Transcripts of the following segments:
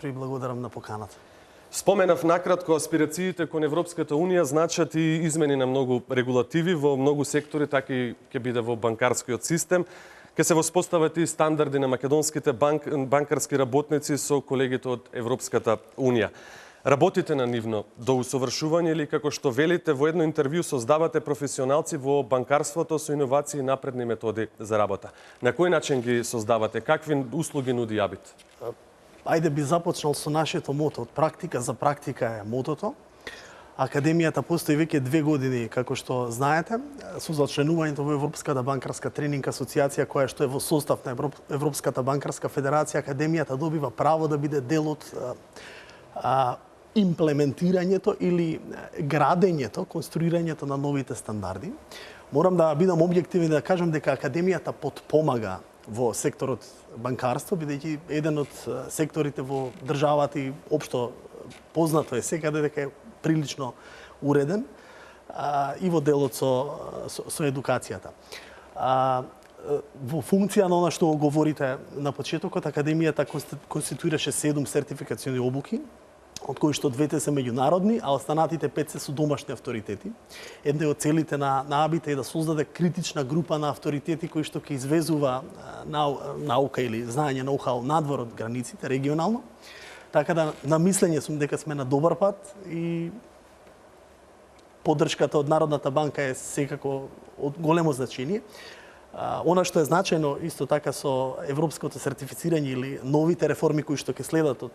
утро и благодарам на поканата. Споменав накратко аспирациите кон Европската Унија значат и измени на многу регулативи во многу сектори, така и ќе биде во банкарскиот систем. Ќе се воспостават и стандарди на македонските банкарски работници со колегите од Европската Унија. Работите на нивно доусовршување или, како што велите во едно интервју, создавате професионалци во банкарството со иновации и напредни методи за работа. На кој начин ги создавате? Какви услуги нуди Абит? Ајде би започнал со нашето мото. Од практика за практика е мотото. Академијата постои веќе 2 години, како што знаете, со зачленувањето во Европската банкарска тренинг асоциација, која што е во состав на Европската банкарска федерација. Академијата добива право да биде дел од имплементирањето или градењето, конструирањето на новите стандарди. Морам да бидам објективен и да кажам дека Академијата потпомага во секторот банкарство, бидејќи еден од секторите во државата и општо познато е секаде дека е прилично уреден и во делот со едукацијата. Во функција на она што говорите на почетокот, Академијата конституираше 7 сертификациони обуки, од кои што 2 се меѓународни, а останатите 5 се со домашни авторитети. Една од целите на АБИТ е да создаде критична група на авторитети кои што ќе извезува наука или знаење, ноу-хау надвор од границите, регионално. Така да, на мислење сум дека сме на добар пат и поддршката од Народната банка е секако од големо значење. Она што е значајно исто така со европското сертифицирање или новите реформи кои што ќе следат од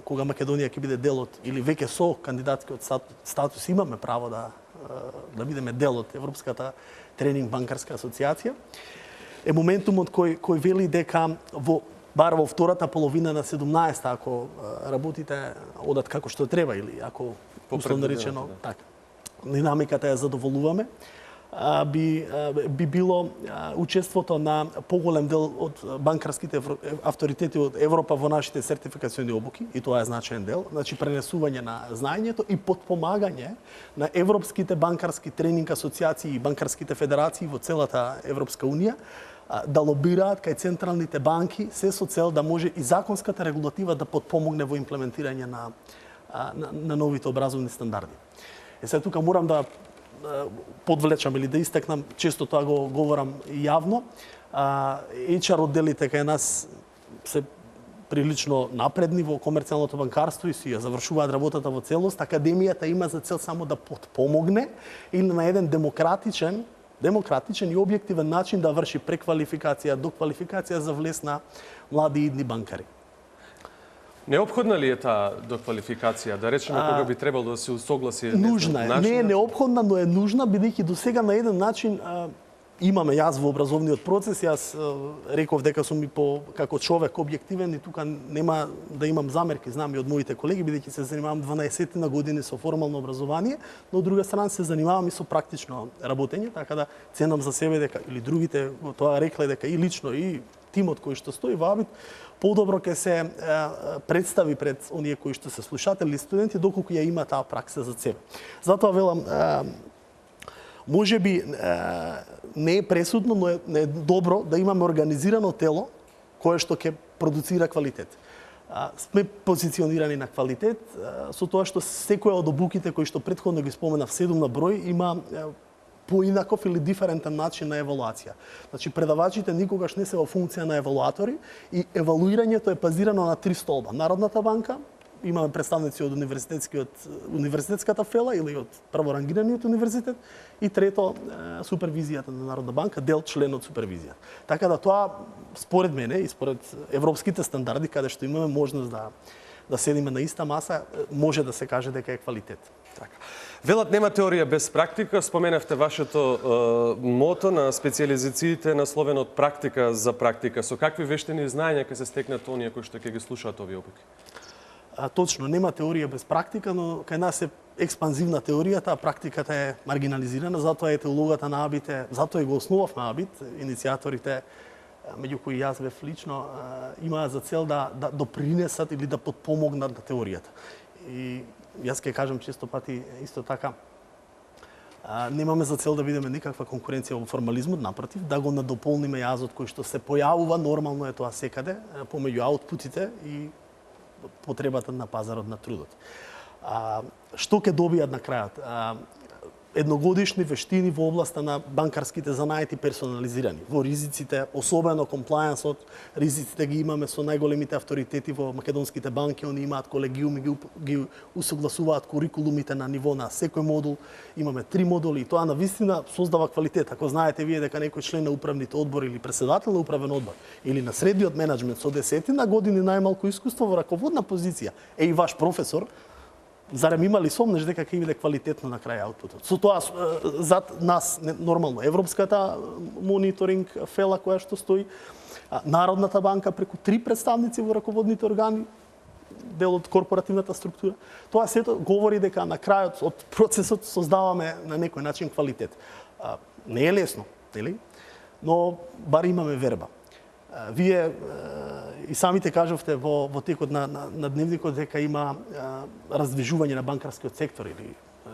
кога Македонија ќе биде дел од или веќе со кандидатскиот статус имаме право да бидеме дел од Европската тренинг банкарска асоциација. Е моментумот кој вели дека бар во втората половина на 17-та, ако работите одат како што треба или ако условно речено така, динамиката ја задоволуваме, би било учеството на поголем дел од банкарските авторитети од Европа во нашите сертификациони обуки, и тоа е значаен дел, значи пренесување на знаењето и потпомагање на европските банкарски тренинг асоциации и банкарските федерации во целата Европска Унија да лобираат кај централните банки се со цел да може и законската регулатива да потпомогне во имплементирање на новите образовни стандарди. Сега тука морам да подвлечам или да истакнам, често тоа го говорам јавно, HR одделите кај нас се прилично напредни во комерцијалното банкарство и си ја завршуваат работата во целост. Академијата има за цел само да потпомогне или на еден демократичен и објективен начин да врши преквалификација, доквалификација за влез на млади идни банкари. Неопходна ли е таа доквалификација? Да речеме кога би требало да се усогласи? Нужна е. Не е неопходна, но е нужна, бидејќи до сега на еден начин имаме јас во образовниот процес, јас реков дека сум и како човек објективен и тука нема да имам замерки, знам и од моите колеги, бидејќи се занимавам 12 на години со формално образование, но од друга страна се занимавам и со практично работење, така да ценам за себе дека или другите тоа рекле дека и лично и тимот кој што стои во АБИТ подобро ќе се представи пред оние кои што се слушатели и студенти доколку ја има таа пракса за себе. Затоа велам можеби не е пресудно, но е добро да имаме организирано тело кое што ќе продуцира квалитет. Сме позиционирани на квалитет со тоа што секоја од обуките кои што претходно ги споменав 7 на број има поинаков или диферентен начин на евалуација. Значи, предавачите никогаш не се во функција на евалуатори и евалуирањето е базирано на 3 столба. Народната банка, имаме представници од универзитетската фела или од прворангираниот универзитет и трето супервизијата на Народна банка, дел член од супервизија. Така да тоа според мене и според европските стандарди каде што имаме можност да седиме на иста маса, може да се каже дека е квалитет. Така. Велат нема теорија без практика. Споменавте вашето мото на специјализациите насловено од практика за практика. Со какви вештини и знаења ќе се стекнат оние кои што ќе ги слушаат овие обуки? Точно, нема теорија без практика, но кај нас е експанзивна теоријата, а практиката е маргинализирана, затоа е улогата на АБИТ, затоа и го основавме АБИТ, иницијаторите меѓу кои јас бев лично, имаат за цел да допринесат или да потпомогнат на теоријата. И јас ќе кажам често пати исто така, немаме за цел да бидеме никаква конкуренција во формализмот, напротив, да го надополниме јазот кој што се појавува, нормално е тоа секаде, помеѓу аутпутите и потребата на пазарот на трудот. Што ќе добијат на крајот? Едногодишни вештини во областа на банкарските занаети персонализирани. Во ризиците, особено комплајансот, ризиците ги имаме со најголемите авторитети во македонските банки, они имаат колегиуми, ги усогласуваат курикулумите на ниво на секој модул. Имаме 3 модули и тоа навистина создава квалитет. Ако знаете вие дека некој член на управните одбори или председател на управен одбор или на средниот менеджмент со 10 години најмалку искуство во раководна позиција е и ваш професор, зарем има ли сомнеш дека ќе биде квалитетно на крај аутпутот? Со тоа зад нас нормално европската мониторинг фела која што стои, Народната банка преку 3 представници во раководните органи, дел од корпоративната структура. Тоа сето говори дека на крајот од процесот создаваме на некој начин квалитет. Не е лесно, нели? Но бар имаме верба. Вие и самите кажавте во текот на дневникот дека има раздвижување на банкарскиот сектор или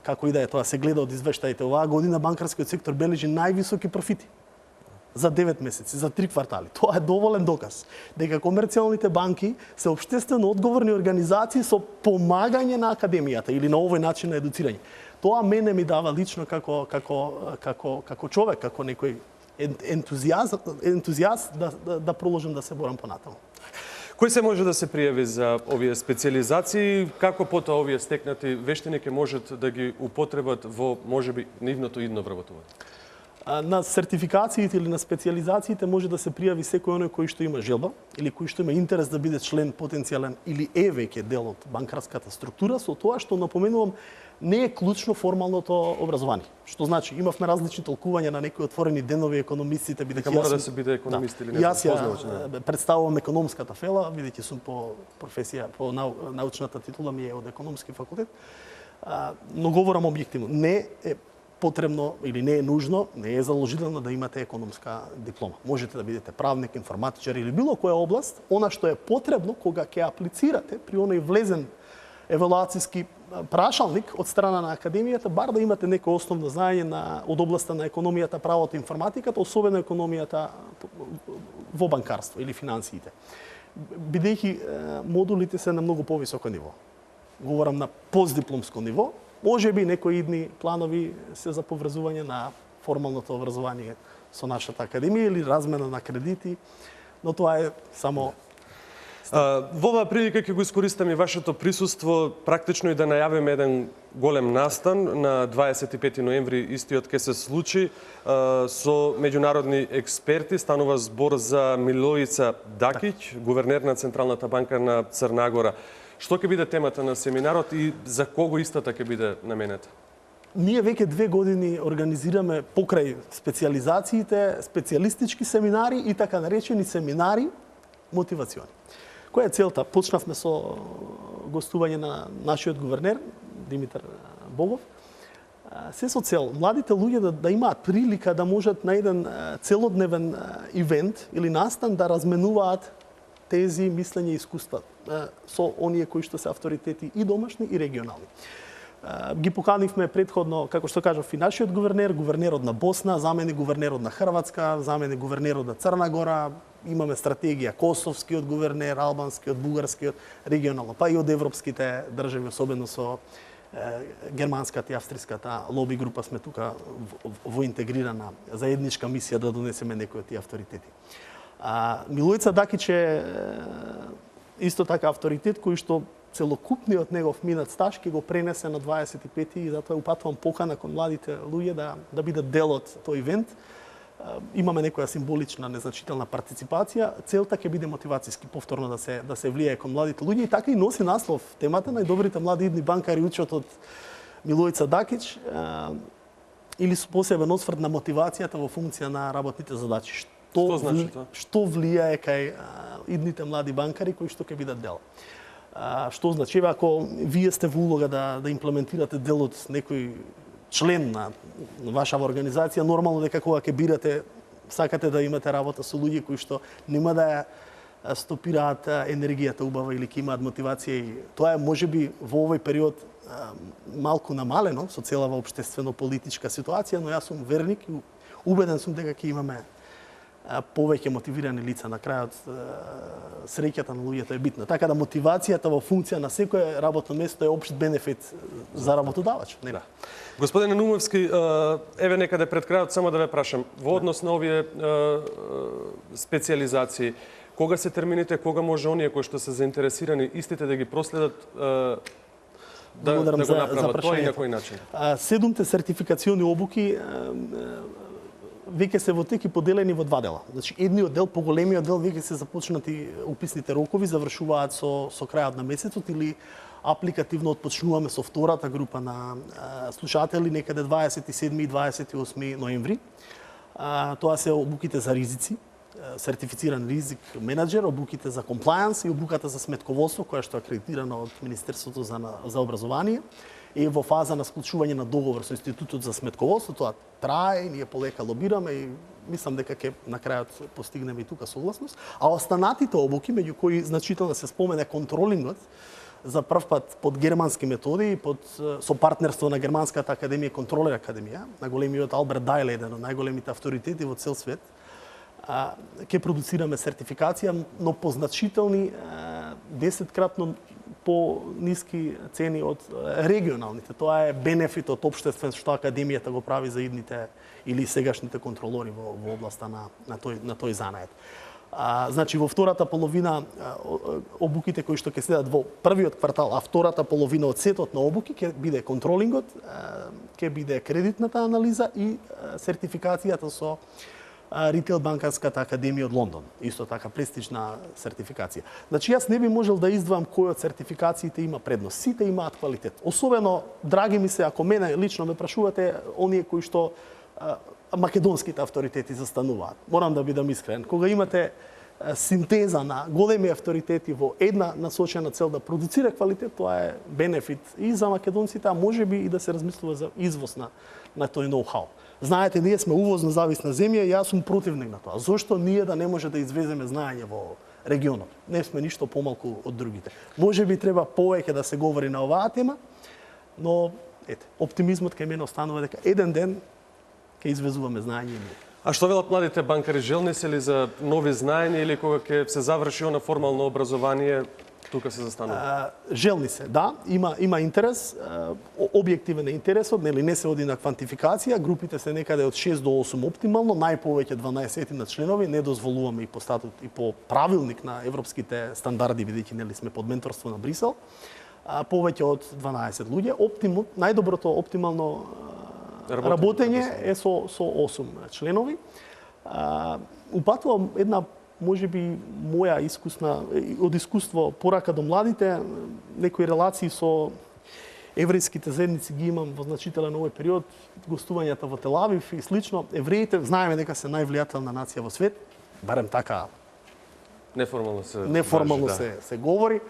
како и да е тоа се гледа од извештаите. Оваа година банкарскиот сектор бележи највисоки профити за 9 месеци, за 3 квартали. Тоа е доволен доказ дека комерцијалните банки се општествено одговорни организации со помагање на академијата или на овој начин на едуцирање. Тоа мене ми дава лично како човек, како некој ентузијаст да продолжам да се борам понатаму. Кој се може да се пријави за овие специализации? Како потоа овие стекнати вештини ќе можат да ги употребат во можеби нивното идно вработување? На сертификациите или на специализациите може да се пријави секој оној кој што има желба или кој што има интерес да биде член потенцијален или е веќе дел од банкарската структура, со тоа што напоменувам не е клучно формалното образование. Што значи, имавме различни толкувања на некои отворени денови економистите, бидејќи мора да се биде економист или не. Јас представувам економската фела, бидејќи сум по професија, по научната титула ми е од економски факултет. Но говорам објективно, не е потребно или не е нужно, не е заложително да имате економска диплома. Можете да бидете правник, информатичар или било која област, она што е потребно кога ќе аплицирате при оној влезен евалуацијски прашалник од страна на академијата, бар да имате некој основно знаење од областа на економијата, правото, информатиката, особено економијата во банкарство или финансиите. Бидејќи модулите се на многу повисоко ниво. Говорам на постдипломско ниво, може би некои идни планови се за поврзување на формалното образование со нашата академија или размена на кредити, но тоа е само... Во оваа прилика ќе го искористам и вашето присуство практично и да најавиме еден голем настан на 25 ноември истиот ќе се случи со меѓународни експерти. Станува збор за Милојица Дакиќ, гувернер на Централната банка на Црна Гора. Што ќе биде темата на семинарот и за кого истата ќе биде наменета? Ние веќе 2 години организираме покрај специализациите, специјалистички семинари и така наречени семинари мотивациони. Која е целта? Почнавме со гостување на нашиот гувернер Димитар Богов. Се со цел младите луѓе да имаат прилика да можат на еден целодневен ивент или настан да разменуваат тези мислење и искуства со оние кои што се авторитети и домашни и регионални. Ги поканивме предходно, како што кажав, и нашиот гувернер, гувернерот на Босна, заменик гувернерот на Хрватска, заменик гувернерот на Црна Гора, имаме стратегија косовскиот гувернер, албанскиот, бугарскиот, регионално, па и од европските држави, особено со германската и австриската лоби група сме тука во интегрирана заедничка мисија да донесеме некои од тие авторитети. Милојица Дакиќ е исто така авторитет кој што целокупниот негов минат стаж ќе го пренесе на 25 и затоа упатувам покана кон младите луѓе да бидат дел од тој ивент. Имаме некоја символична незначителна партиципација, целта ќе биде мотивацијски повторно да се влијае кон младите луѓе и така и носи наслов темата најдобрите млади идни банкари учат од Милојица Дакиќ или со посебен осврт на мотивацијата во функција на работните задачи. Што значи тоа? Што влијае кај идните млади банкари кои што ќе бидат дел. Што значи ако вие сте во улога да имплементирате дел од некој член на вашава организација, нормално дека кога ќе бирате, сакате да имате работа со луѓе кои што нема да ја стопираат енергијата убава или ќе имаат мотивација и тоа е можеби во овој период малку намалено со целава општествено-политичка ситуација, но јас сум верник и убеден сум дека ќе имаме повеќе мотивирани лица. На крајот среќата на луѓето е битна. Така да мотивацијата во функција на секое работно место е општ бенефит за работодавач. Да. Господине Нумовски, еве некаде пред крајот само да ве прашам, во однос на овие специјализации, кога се термините, кога може оние кои што се заинтересирани истите да ги проследат да го направат тоа и на кој начин? 7 сертификациони обуки веќе се во тек и поделени во два дела. Значи, едниот дел, поголемиот дел, веќе се започнати уписните рокови, завршуваат со крајот на месецот или апликативно отпочнуваме со втората група на слушатели некаде 27 и 28 ноември. Тоа се обуките за ризици, сертифициран ризик менеджер, обуките за комплајанс и обуката за сметководство, која што е акредитирана од Министерството за образование. И во фаза на склучување на договор со Институтот за сметководство, тоа трае и ние полека лобираме и мислам дека ќе на крајот постигнеме и тука согласност. А останатите обуки, меѓу кои значително се спомене контролингот, за прв пат под германски методи, со партнерство на Германската академија Контролер академија, на големиот Алберт Дайл, еден од најголемите авторитети во цел свет, ќе продуцираме сертификација, но по значителни 10-кратно по ниски цени од регионалните. Тоа е бенефит од општествен што академијата го прави за идните или сегашните контролори во областа на тој занает. Значи во втората половина обуките кои што ќе следат во првиот квартал, а втората половина од сетот на обуки ќе биде контролингот, ќе биде кредитната анализа и сертификацијата со Ритейл банкарската академија од Лондон, исто така престижна сертификација. Значи јас не би можел да издвоам кој од сертификациите има предност. Сите имаат квалитет. Особено драги ми се, ако мене лично ме прашувате, оние кои што македонските авторитети застануваат. Морам да бидам искрен. Кога имате синтеза на големи авторитети во една насочена цел да продуцира квалитет, тоа е бенефит и за македонците, а можеби и да се размислува за извоз на тој ноу-хау. Знаете, ние сме увозно зависна земја и јас сум противник на тоа. Зошто ние да не може да извеземе знаење во регионот? Не сме ништо помалку од другите. Можеби треба повеќе да се говори на оваа тема, но оптимизмот кај мене останува дека еден ден ќе извезуваме знаење и ние. А што велат младите банкари, желни се ли за нови знаења или кога ќе се заврши она формално образование, тука се застанува? Желни се, да, има интерес, објективен е интересот, нели не се оди на квантификација, групите се некаде од 6 до 8 оптимално, најповеќе 12 на членови, не дозволуваме и по статут и по правилник на европските стандарди, бидејќи нели сме под менторство на Брисел, повеќе од 12 луѓе. Најдоброто оптимално работење е со 8 членови. Упатувам една можеби моја од искуство порака до младите, некои релации со еврејските заедници ги имам во значителен овој период, гостувањата во Тел Авив и слично. Евреите знаеме дека се највлијателна нација во свет, барем така неформално се говори.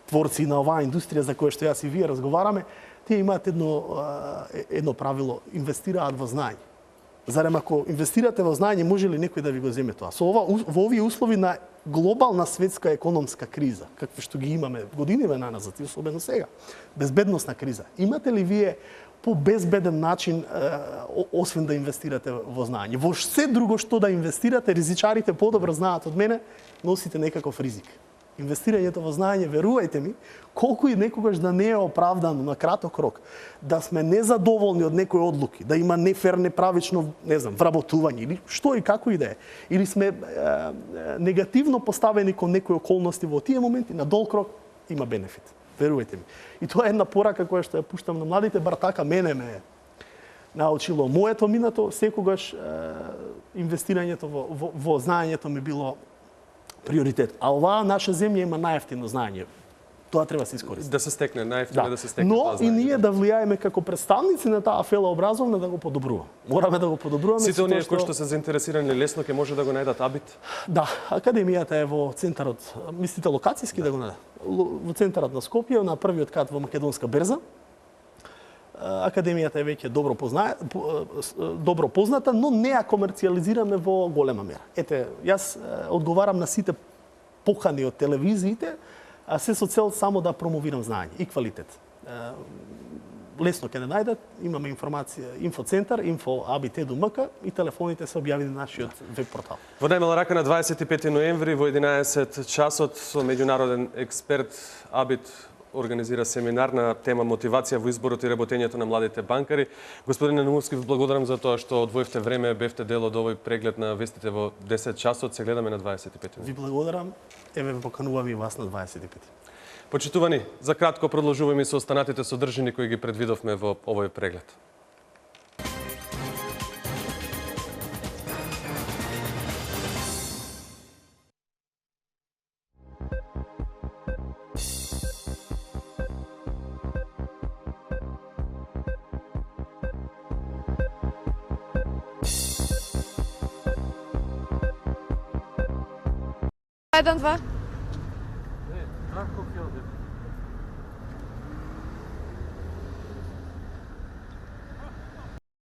Творци на оваа индустрија за која што јас и вие разговараме, тие имаат едно правило, инвестираат во знаење. Зарем ако инвестирате во знаење, може ли некој да ви го земе тоа? Во овие услови на глобална светска економска криза, какви што ги имаме годиниве наназад, и особено сега, безбедносна криза, имате ли вие по-безбеден начин, освен да инвестирате во знаење? Во се друго што да инвестирате, ризичарите подобро знаат од мене, носите некаков ризик. Инвестирањето во знаење, верувајте ми, колку и некогаш да не е оправдано на краток рок, да сме незадоволни од некои одлуки, да има нефер, неправично, не знам, вработување или што и како и да е, или сме негативно поставени кон некои околности во тие моменти, на долг рок има бенефит. Верувајте ми. И тоа е една порака која што ја пуштам на младите, бар така мене ме научило моето минато, секогаш инвестирањето во знаењето ми било приоритет. А оваа наша земја има најевтино знаење. Тоа треба да се искористи. Да се стекне, најевтино да се стекне тоа знаење. Но и ние да влијаеме како представници на таа фела образовна да го подобруваме. Мораме да го подобруваме. Сите оние кои што се заинтересирани лесно ќе може да го најдат Абит? Да, академијата е во центарот, мислите локацијски да го најдат? Во центарот на Скопје, на првиот кат во Македонска берза. Академијата е веќе добро позната, но не ја комерцијализираме во голема мера. Ете, јас одговарам на сите покани од телевизиите, а се со цел само да промовирам знаење и квалитет. лесно ќе не најдат, имаме информација, инфоцентар, info.abit.mk и телефоните се објавени на нашиот веб портал. Во најмала рака на 25 ноември во 11 часот со меѓународен експерт Абит организира семинар на тема мотивација во изборот и работењето на младите банкари. Господине Наумовски, ви благодарам за тоа што одвоивте време, бевте дел од овој преглед на вестите во 10 часот. Се гледаме на 25. Ви благодарам. Еве ве поканувам и вас на 25. Почитувани, за кратко продолжуваме со останатите содржини кои ги предвидовме во овој преглед. Еден, два.